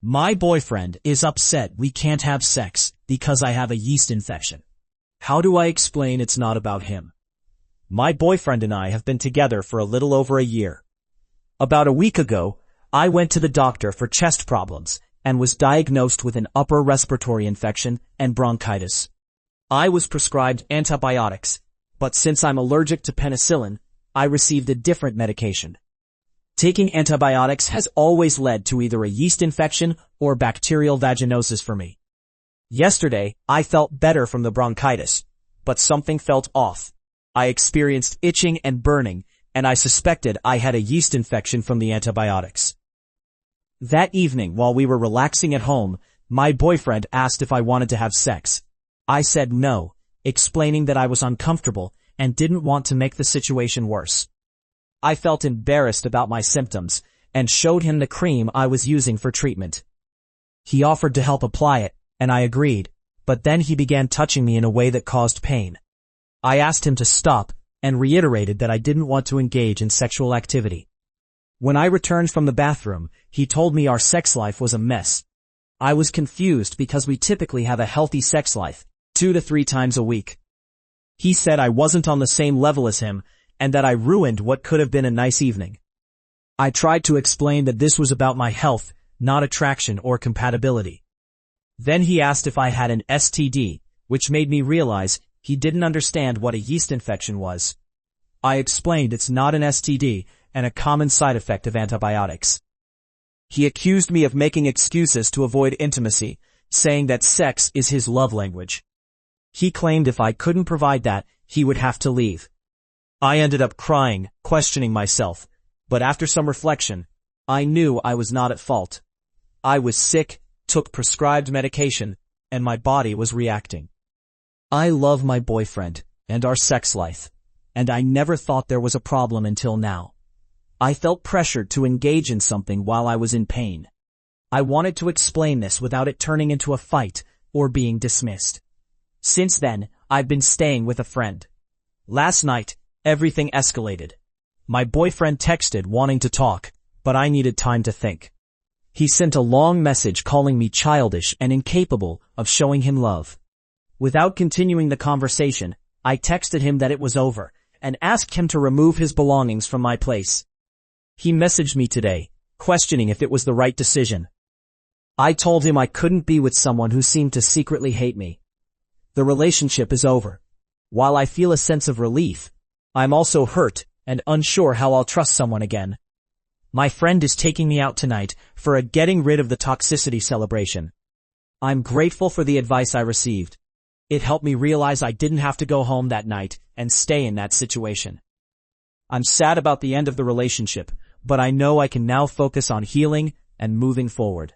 My boyfriend is upset we can't have sex because I have a yeast infection. How do I explain it's not about him? My boyfriend and I have been together for a little over a year. About a week ago, I went to the doctor for chest problems and was diagnosed with an upper respiratory infection and bronchitis. I was prescribed antibiotics, but since I'm allergic to penicillin, I received a different medication. Taking antibiotics has always led to either a yeast infection or bacterial vaginosis for me. Yesterday, I felt better from the bronchitis, but something felt off. I experienced itching and burning, and I suspected I had a yeast infection from the antibiotics. That evening, while we were relaxing at home, my boyfriend asked if I wanted to have sex. I said no, explaining that I was uncomfortable and didn't want to make the situation worse. I felt embarrassed about my symptoms and showed him the cream I was using for treatment. He offered to help apply it, and I agreed, but then he began touching me in a way that caused pain. I asked him to stop and reiterated that I didn't want to engage in sexual activity. When I returned from the bathroom, he told me our sex life was a mess. I was confused because we typically have a healthy sex life, 2 to 3 times a week. He said I wasn't on the same level as him and that I ruined what could have been a nice evening. I tried to explain that this was about my health, not attraction or compatibility. Then he asked if I had an STD, which made me realize he didn't understand what a yeast infection was. I explained it's not an STD and a common side effect of antibiotics. He accused me of making excuses to avoid intimacy, saying that sex is his love language. He claimed if I couldn't provide that, he would have to leave. I ended up crying, questioning myself, but after some reflection, I knew I was not at fault. I was sick, took prescribed medication, and my body was reacting. I love my boyfriend and our sex life, and I never thought there was a problem until now. I felt pressured to engage in something while I was in pain. I wanted to explain this without it turning into a fight or being dismissed. Since then, I've been staying with a friend. Last night, everything escalated. My boyfriend texted wanting to talk, but I needed time to think. He sent a long message calling me childish and incapable of showing him love. Without continuing the conversation, I texted him that it was over and asked him to remove his belongings from my place. He messaged me today, questioning if it was the right decision. I told him I couldn't be with someone who seemed to secretly hate me. The relationship is over. While I feel a sense of relief, I'm also hurt and unsure how I'll trust someone again. My friend is taking me out tonight for a getting rid of the toxicity celebration. I'm grateful for the advice I received. It helped me realize I didn't have to go home that night and stay in that situation. I'm sad about the end of the relationship, but I know I can now focus on healing and moving forward.